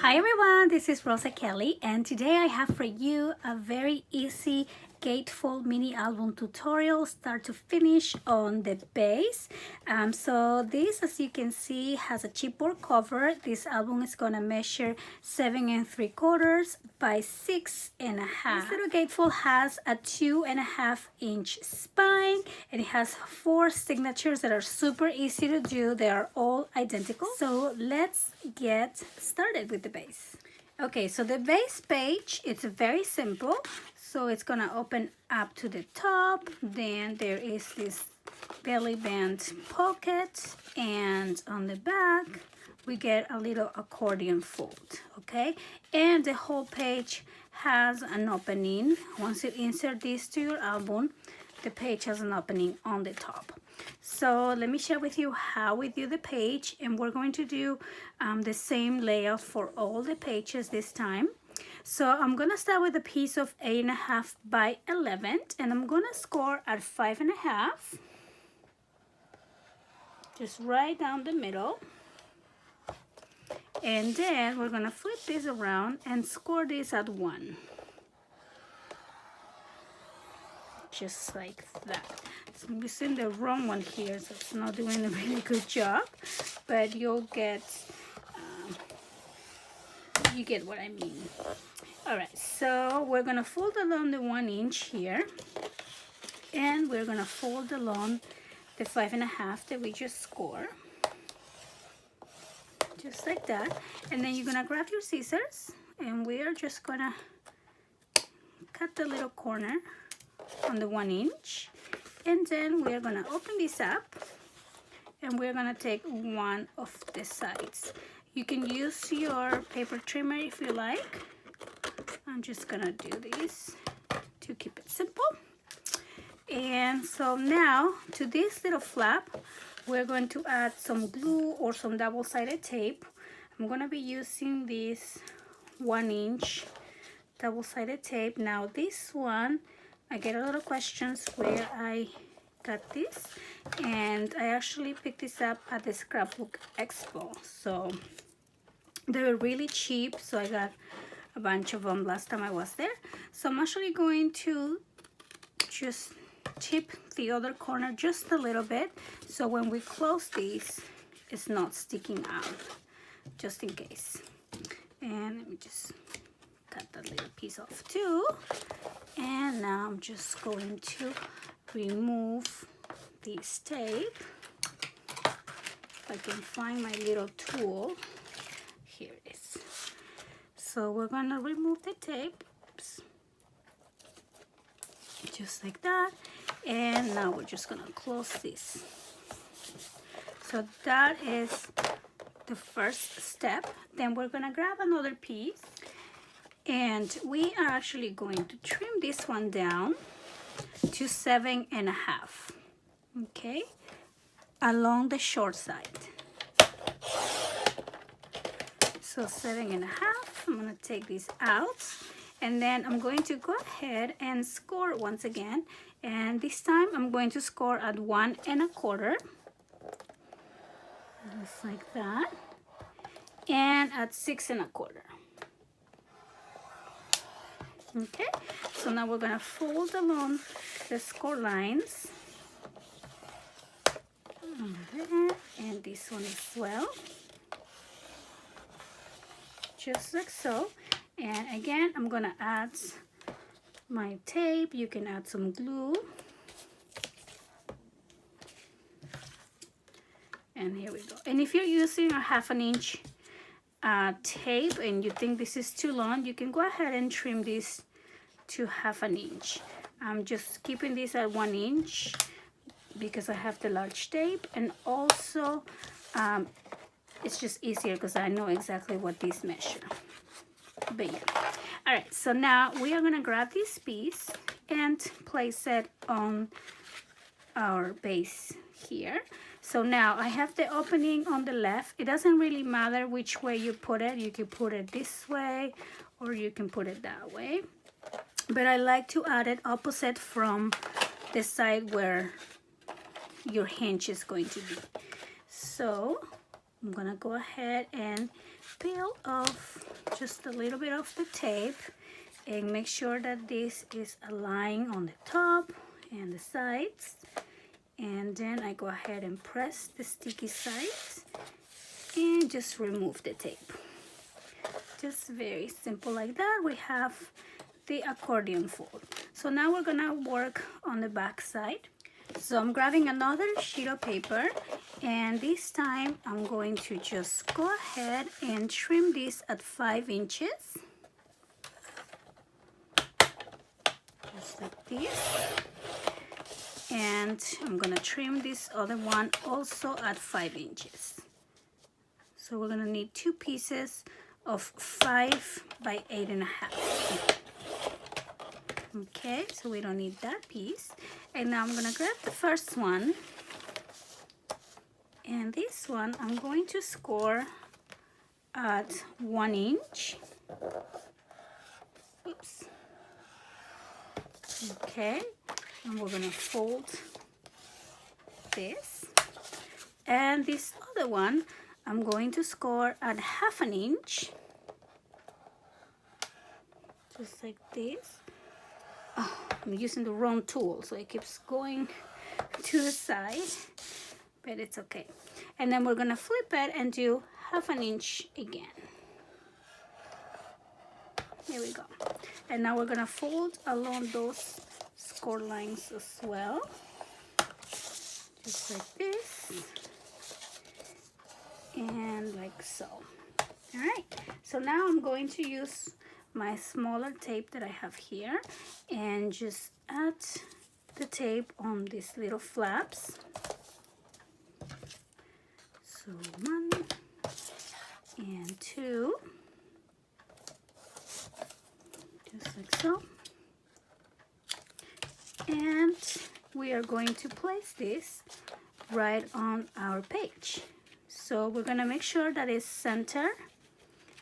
Hi everyone, this is Rosa Kelly, and today I have for you a very easy Gatefold mini album tutorial start to finish on the base. So this, as you can see, has a chipboard cover. This album is gonna measure 7 3/4 by 6.5. This little Gatefold has a 2.5 inch spine, and it has 4 signatures that are super easy to do. They are all identical. So let's get started with the base. Okay, so the base page, it's very simple. So it's gonna open up to the top. Then there is this belly band pocket, and on the back we get a little accordion fold, okay? And the whole page has an opening. Once you insert this to your album, the page has an opening on the top. So let me share with you how we do the page, and we're going to do the same layout for all the pages this time. So I'm gonna start with a piece of 8.5 by 11, and I'm gonna score at 5.5, just right down the middle. And then we're gonna flip this around and score this at 1. Just like that. So I'm using the wrong one here, so it's not doing a really good job, but you get what I mean. All right, so we're gonna fold along the 1 inch here, and we're gonna fold along the 5.5 that we just scored, just like that. And then you're gonna grab your scissors, and we are just gonna cut the little corner on the 1 inch, and then we're gonna open this up, and we're gonna take one of the sides. You can use your paper trimmer if you like. I'm just gonna do this to keep it simple. And so now to this little flap, we're going to add some glue or some double-sided tape. I'm gonna be using this 1 inch double-sided tape. Now this one, I get a lot of questions where I got this, and I actually picked this up at the Scrapbook Expo. So they were really cheap, so I got a bunch of them last time I was there. So I'm actually going to just tip the other corner just a little bit, so when we close these, it's not sticking out, just in case. And let me just cut that little piece off too. And now I'm just going to remove this tape. If I can find my little tool. Here it is. So we're gonna remove the tape. Oops. Just like that. And now we're just gonna close this. So that is the first step. Then we're gonna grab another piece, and we are actually going to trim this one down to 7.5, okay, along the short side. So 7.5, I'm gonna take this out, and then I'm going to go ahead and score once again, and this time I'm going to score at 1 1/4, just like that, and at 6 1/4. Okay, so now we're gonna fold along the score lines, and this one as well, just like so. And again, I'm gonna add my tape. You can add some glue, and here we go. And if you're using a 1/2 inch tape and you think this is too long, you can go ahead and trim this to 1/2 inch. I'm just keeping this at 1 inch because I have the large tape, and also it's just easier because I know exactly what these measure. But yeah, all right, so now we are gonna grab this piece and place it on our base here. So now I have the opening on the left. It doesn't really matter which way you put it. You can put it this way or you can put it that way, but I like to add it opposite from the side where your hinge is going to be. So I'm gonna go ahead and peel off just a little bit of the tape and make sure that this is aligned on the top and the sides. And then I go ahead and press the sticky sides and just remove the tape. Just very simple like that. We have the accordion fold. So now we're gonna work on the back side. So I'm grabbing another sheet of paper, and this time I'm going to just go ahead and trim this at 5 inches. Just like this. And I'm gonna trim this other one also at 5 inches. So we're gonna need 2 pieces of 5 by 8.5. Okay, so we don't need that piece. And now I'm gonna grab the first one, and this one I'm going to score at 1 inch. Oops. Okay, and we're gonna fold this, and this other one I'm going to score at 1/2 inch, just like this. Oh, I'm using the wrong tool, so it keeps going to the side, but it's okay. And then we're gonna flip it and do 1/2 inch again. There we go. And now we're gonna fold along those score lines as well, just like this and like so. All right, so now I'm going to use my smaller tape that I have here and just add the tape on these little flaps. So 1 and 2, just like so. And we are going to place this right on our page. So we're gonna make sure that it's center,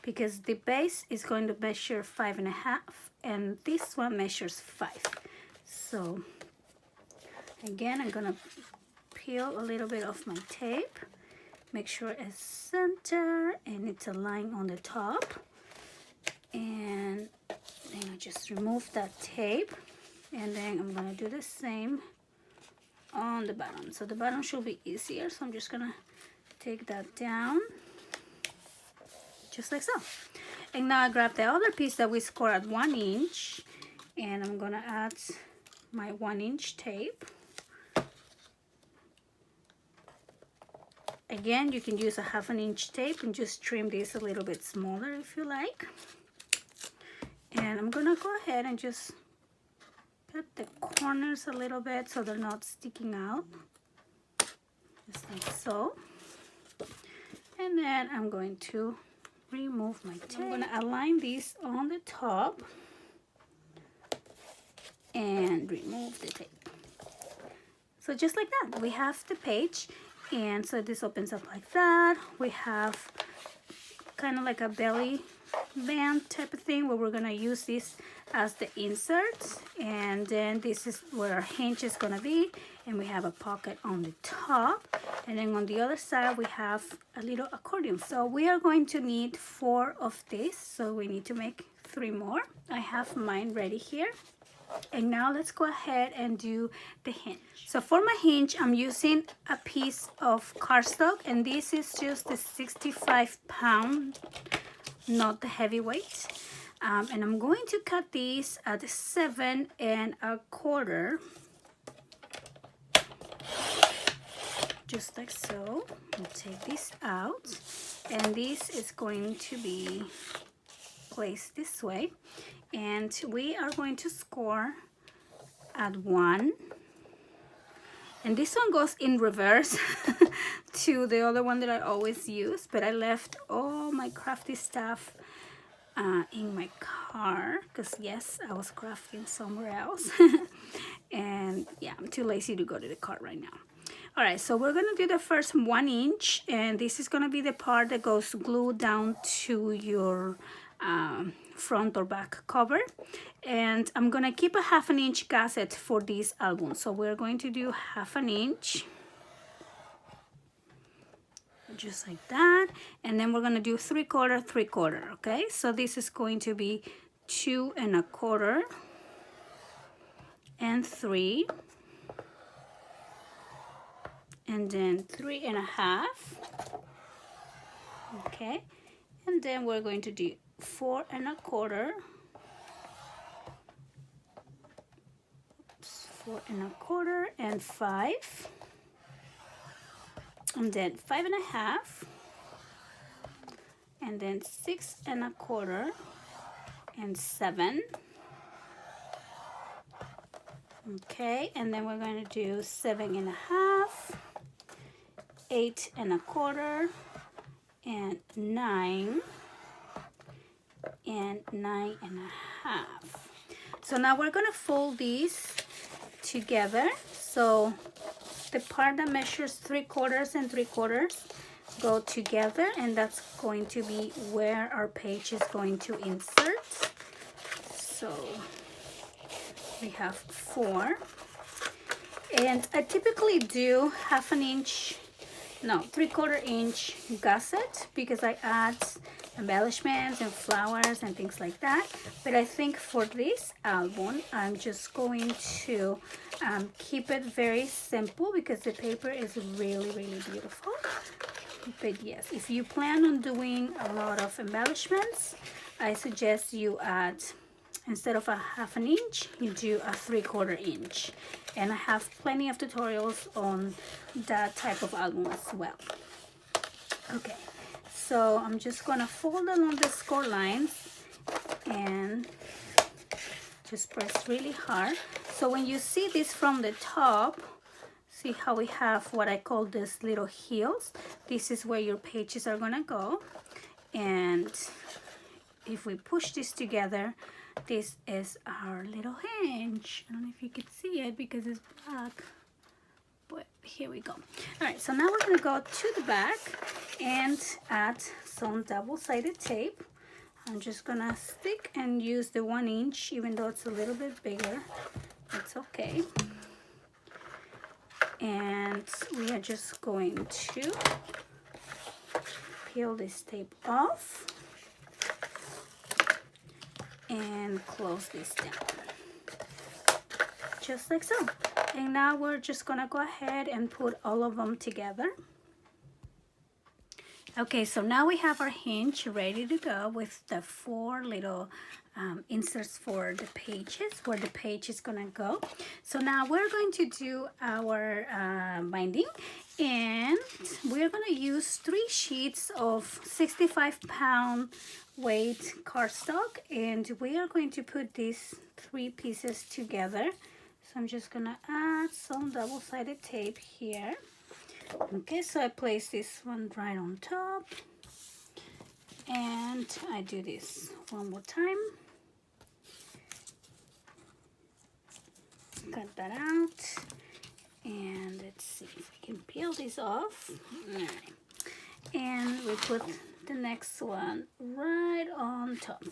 because the base is going to measure 5.5 and this one measures 5. So again, I'm gonna peel a little bit of my tape, make sure it's center and it's aligned on the top, and then I just remove that tape, and then I'm gonna do the same on the bottom. So the bottom should be easier, so I'm just gonna take that down just like so. And now I grab the other piece that we scored at 1 inch, and I'm gonna add my 1 inch tape. Again, you can use a 1/2 inch tape and just trim this a little bit smaller if you like. And I'm gonna go ahead and just cut the corners a little bit so they're not sticking out, just like so. And then I'm going to remove my tape. I'm gonna align this on the top and remove the tape. So just like that, we have the page. And so this opens up like that. We have kind of like a belly band type of thing where we're gonna use this as the insert, and then this is where our hinge is gonna be, and we have a pocket on the top, and then on the other side we have a little accordion. So we are going to need 4 of this, so we need to make 3 more. I have mine ready here. And now let's go ahead and do the hinge. So for my hinge, I'm using a piece of cardstock, and this is just the 65-pound, not the heavyweight. And I'm going to cut these at 7 1/4, just like so. I'll take this out, and this is going to be placed this way. And we are going to score at 1, and this one goes in reverse to the other one that I always use, but I left all my crafty stuff in my car, because yes, I was crafting somewhere else. And yeah, I'm too lazy to go to the car right now. All right, so we're gonna do the first 1 inch, and this is gonna be the part that goes glued down to your front or back cover. And I'm gonna keep a 1/2 inch gasset for this album, so we're going to do 1/2 inch, just like that. And then we're gonna do 3/4, 3/4, okay? So this is going to be 2 1/4 and 3, and then 3 1/2, okay? And then we're going to do 4 1/4, 4 1/4 and 5, and then 5 1/2, and then 6 1/4 and 7, okay? And then we're going to do 7 1/2, 8 1/4 and 9, and 9 1/2. So now we're going to fold these together. So the part that measures 3/4 and 3/4 go together, and that's going to be where our page is going to insert. So we have 4, and I typically do 1/2 inch, no, 3/4 inch gusset, because I add embellishments and flowers and things like that. But I think for this album I'm just going to keep it very simple, because the paper is really beautiful. But yes, if you plan on doing a lot of embellishments, I suggest you add, instead of 1/2 inch, you do a 3/4 inch. And I have plenty of tutorials on that type of album as well. Okay, so I'm just gonna fold along the score lines and just press really hard. So when you see this from the top, see how we have what I call this little heels? This is where your pages are gonna go. And if we push this together, this is our little hinge. I don't know if you can see it because it's black, but here we go. All right, so now we're gonna go to the back and add some double-sided tape. I'm just gonna stick and use the 1 inch, even though it's a little bit bigger. It's okay. And we are just going to peel this tape off and close this down, just like so. And now we're just gonna go ahead and put all of them together. Okay, so now we have our hinge ready to go with the 4 little inserts for the pages, where the page is gonna go. So now we're going to do our binding, and we're gonna use 3 sheets of 65-pound weight cardstock, and we are going to put these 3 pieces together. So I'm just gonna add some double-sided tape here. Okay, so I place this one right on top, and I do this one more time. Cut that out, and let's see if we can peel this off. All right. And we put the next one right on top.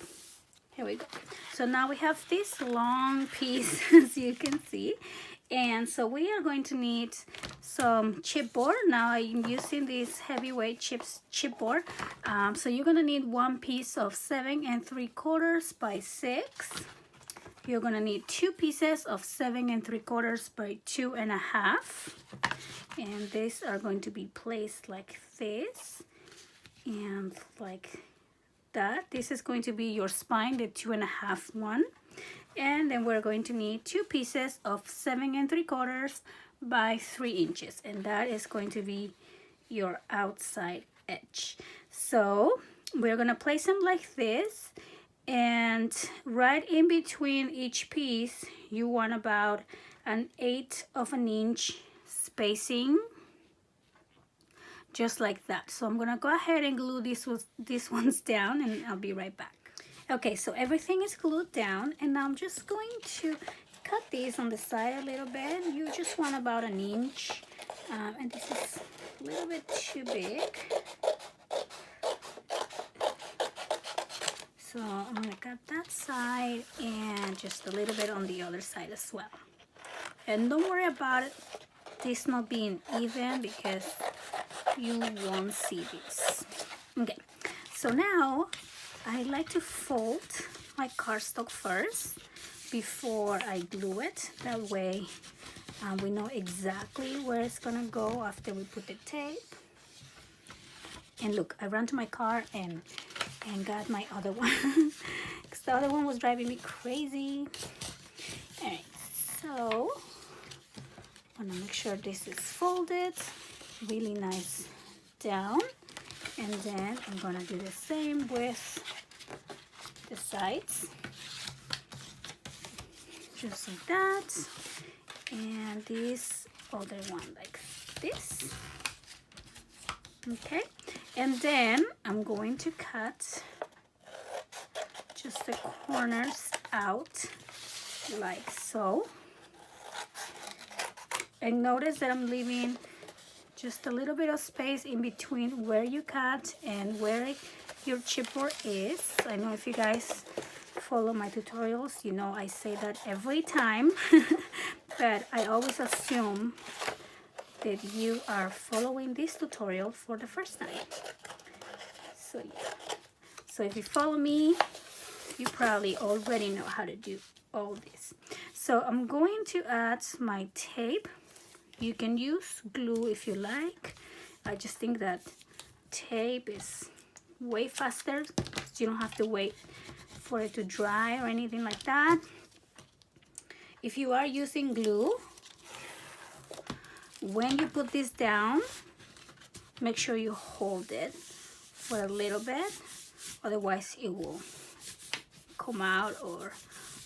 Here we go. So now we have this long piece, as you can see. And so we are going to need some chipboard. Now I'm using this heavyweight chipboard. So you're gonna need 1 piece of 7 3/4 by 6. You're gonna need 2 pieces of 7 3/4 by 2 1/2. And these are going to be placed like this and like that. This is going to be your spine, the 2 1/2 one. And then we're going to need 2 pieces of 7 3/4 by 3 inches, and that is going to be your outside edge. So we're gonna place them like this, and right in between each piece you want about 1/8 of an inch spacing, just like that. So I'm gonna go ahead and glue these ones down, and I'll be right back. Okay, so everything is glued down, and now I'm just going to cut these on the side a little bit. You just want about 1 inch, and this is a little bit too big. So I'm gonna cut that side and just a little bit on the other side as well. And don't worry about it, this not being even, because you won't see this. Okay, so now I like to fold my cardstock first before I glue it. That way we know exactly where it's gonna go after we put the tape. And look, I ran to my car and got my other one because the other one was driving me crazy. All right, so I want to make sure this is folded really nice down, and then I'm gonna do the same with the sides, just like that, and this other one like this. Okay, and then I'm going to cut just the corners out like so. And notice that I'm leaving just a little bit of space in between where you cut and where your chipboard is. I know if you guys follow my tutorials, you know I say that every time, but I always assume that you are following this tutorial for the first time. So yeah, so if you follow me, you probably already know how to do all this. So I'm going to add my tape. You can use glue if you like. I just think that tape is way faster, so you don't have to wait for it to dry or anything like that. If you are using glue, when you put this down, make sure you hold it for a little bit, otherwise it will come out or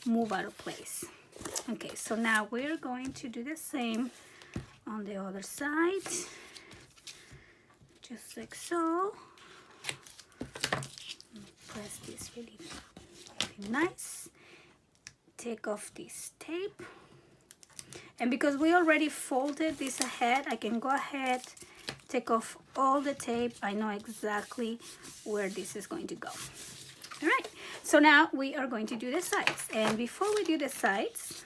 move out of place. Okay, so now we're going to do the same on the other side, just like so. Press this really nice. Take off this tape. And because we already folded this ahead, I can go ahead, take off all the tape. I know exactly where this is going to go. All right, so now we are going to do the sides. And before we do the sides,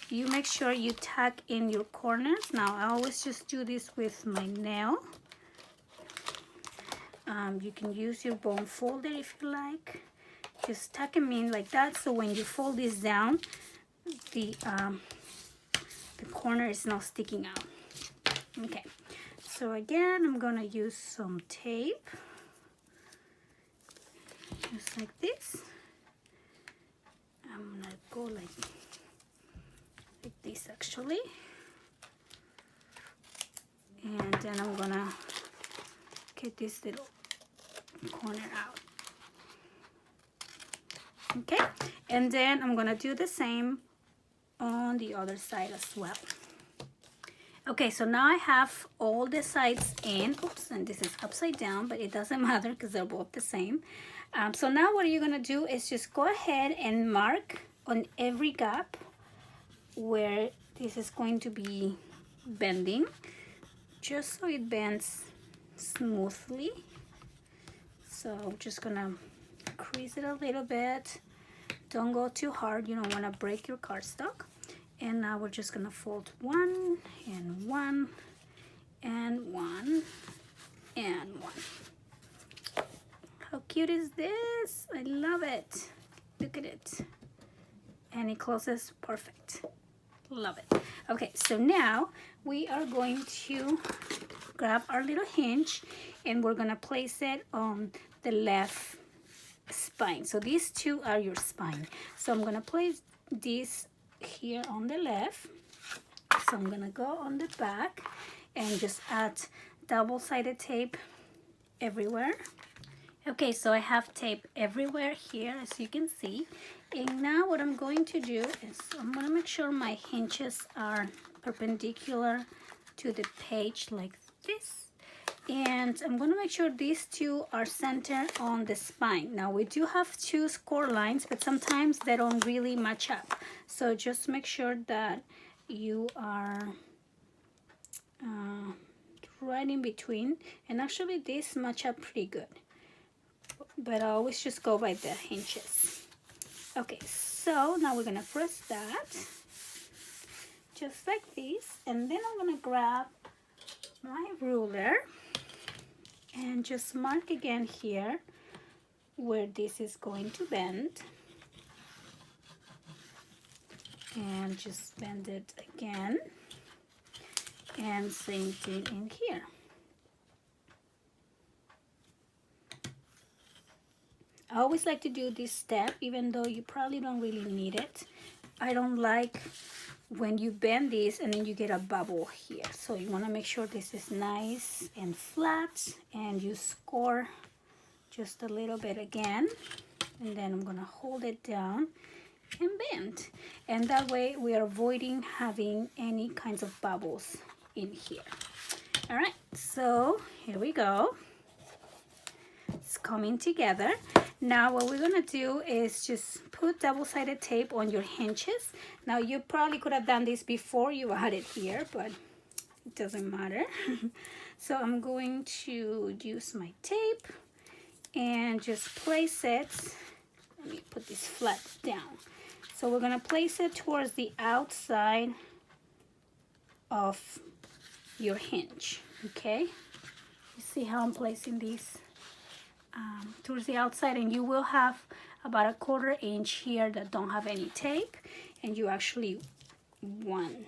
you make sure you tuck in your corners. Now, I always just do this with my nail. You can use your bone folder if you like. Just tuck them in like that, so when you fold this down, the corner is not sticking out. Okay, so again, I'm gonna use some tape, just like this. I'm gonna go like this actually, and then I'm gonna get this little corner out. Okay, and then I'm gonna do the same on the other side as well. Okay, so now I have all the sides in. Oops, and this is upside down, but it doesn't matter because they're both the same. So now what you're gonna do is just go ahead and mark on every gap where this is going to be bending, just so it bends smoothly. So I'm just gonna crease it a little bit. Don't go too hard, you don't want to break your cardstock. And now we're just gonna fold one and one and one and one. How cute is this? I love it. Look at it. And it closes perfect. Love it. Okay, so now we are going to grab our little hinge and we're gonna place it on the left spine. So these two are your spine. So I'm gonna place this here on the left. So I'm gonna go on the back and just add double-sided tape everywhere. Okay, so I have tape everywhere here, as you can see. And now what I'm going to do is I'm gonna make sure my hinges are perpendicular to the page like this. And I'm gonna make sure these two are centered on the spine. Now we do have two score lines, but sometimes they don't really match up. So just make sure that you are right in between. And actually these match up pretty good. But I always just go by the hinges. Okay, so now we're gonna press that just like this, and then I'm gonna grab my ruler and just mark again here where this is going to bend, and just bend it again, and same thing in here. I always like to do this step even though you probably don't really need it. I don't like when you bend this and then you get a bubble here, so you want to make sure this is nice and flat, and you score just a little bit again, and then I'm gonna hold it down and bend, and that way we are avoiding having any kinds of bubbles in here. All right, so here we go. It's coming together. Now what we're gonna do is just put double-sided tape on your hinges. Now you probably could have done this before you had it here, but it doesn't matter. So I'm going to use my tape and just place it. Let me put this flat down. So we're gonna place it towards the outside of your hinge, okay? You see how I'm placing these towards the outside, and you will have about a 1/4 inch here that don't have any tape, and you actually want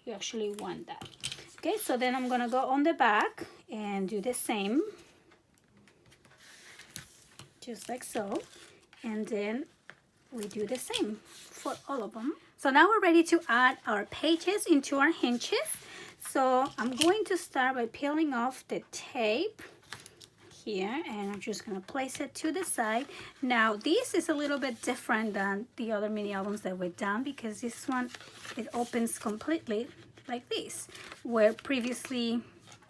that. Okay, so then I'm gonna go on the back and do the same, just like so, and then we do the same for all of them. So now we're ready to add our pages into our hinges. So I'm going to start by peeling off the tape here, and I'm just gonna place it to the side. Now this is a little bit different than the other mini albums that we've done, because this one, it opens completely like this, where previously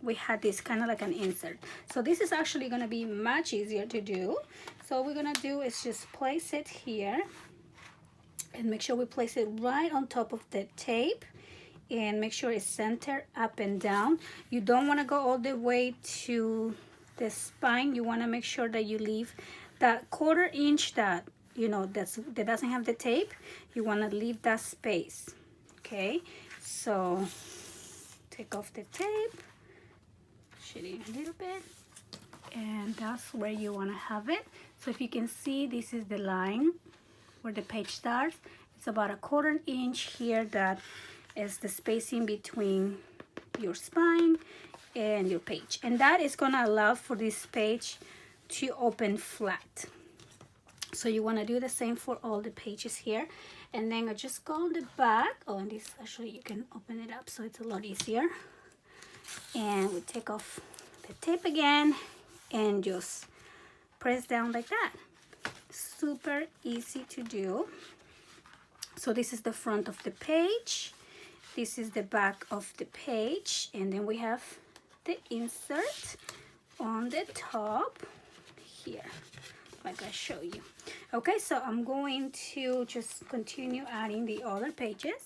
we had this kind of like an insert. So this is actually gonna be much easier to do. So what we're gonna do is just place it here, and make sure we place it right on top of the tape, and make sure it's centered up and down. You don't wanna go all the way to the spine. You want to make sure that you leave that 1/4 inch that, you know, that doesn't have the tape. You want to leave that space. Okay, so take off the tape, shading a little bit, and that's where you want to have it. So if you can see, this is the line where the page starts. It's about a 1/4 inch here that is the spacing between your spine and your page, and that is going to allow for this page to open flat. So you want to do the same for all the pages here, and then I just go on the back. Oh, and this actually you can open it up so it's a lot easier, and we take off the tape again and just press down like that. Super easy to do. So this is the front of the page, this is the back of the page, and then we have the insert on the top here, like I show you. Okay, so I'm going to just continue adding the other pages.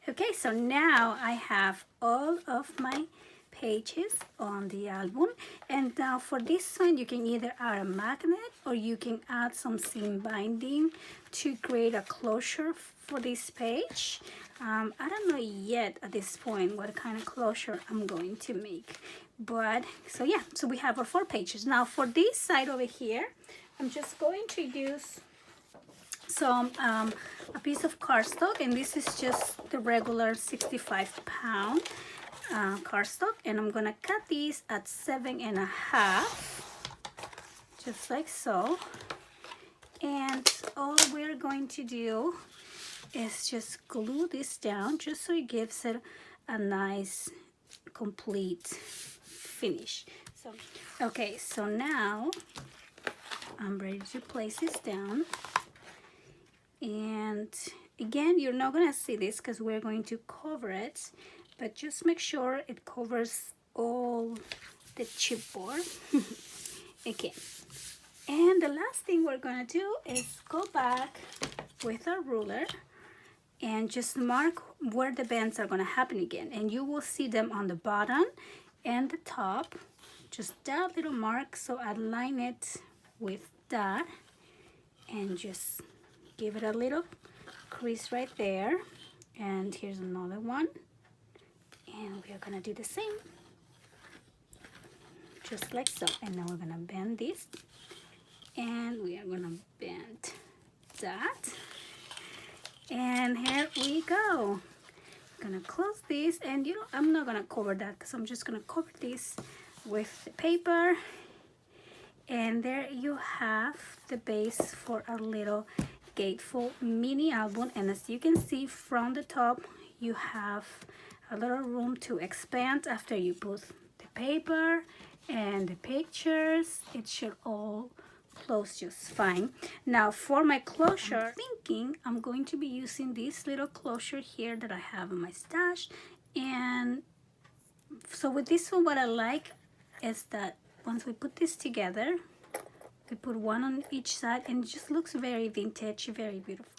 Okay, so now I have all of my pages on the album, and now for this one you can either add a magnet or you can add some seam binding to create a closure for this page. I don't know yet at this point what kind of closure I'm going to make, but so yeah, so we have our 4 pages. Now for this side over here, I'm just going to use some a piece of cardstock, and this is just the regular 65-pound cardstock, and I'm gonna cut these at 7.5, just like so. And all we're going to do is just glue this down just so it gives it a nice complete finish. So okay, so now I'm ready to place this down, and again, you're not gonna see this because we're going to cover it, but just make sure it covers all the chipboard. Okay, and the last thing we're gonna do is go back with our ruler and just mark where the bends are gonna happen again, and you will see them on the bottom and the top, just that little mark. So align it with that and just give it a little crease right there. And here's another one, and we are gonna do the same. just like so. And now we're gonna bend this, and we are gonna bend that, and here we go. Gonna close this, and you know, I'm not gonna cover that because I'm just gonna cover this with the paper. And there you have the base for a little Gatefold mini album. And as you can see from the top, you have a little room to expand after you put the paper and the pictures. It should all close just fine. Now for my closure, I'm thinking I'm going to be using this little closure here that I have in my stash. And so with this one, what I like is that once we put this together, we put one on each side, and it just looks very vintage, very beautiful.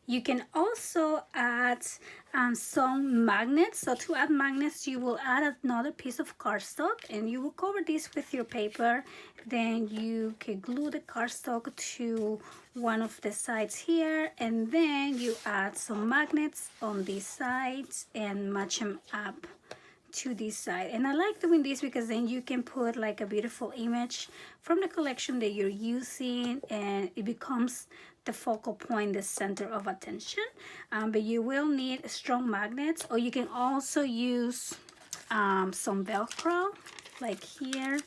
You can also add some magnets. So to add magnets, you will add another piece of cardstock, and you will cover this with your paper. Then you can glue the cardstock to one of the sides here, and then you add some magnets on these sides and match them up to this side. And I like doing this because then you can put like a beautiful image from the collection that you're using, and it becomes the focal point, the center of attention. But you will need strong magnets, or you can also use some Velcro, like here,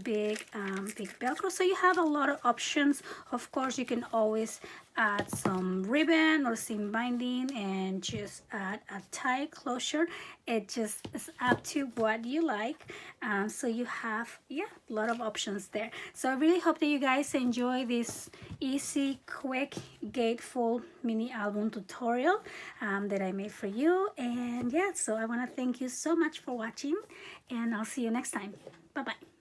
big Velcro. So you have a lot of options. Of course, you can always add some ribbon or seam binding and just add a tight closure. It just is up to what you like. So you have, yeah, a lot of options there. So I really hope that you guys enjoy this easy, quick Gatefold mini album tutorial that I made for you. And yeah, so I want to thank you so much for watching, and I'll see you next time. Bye bye.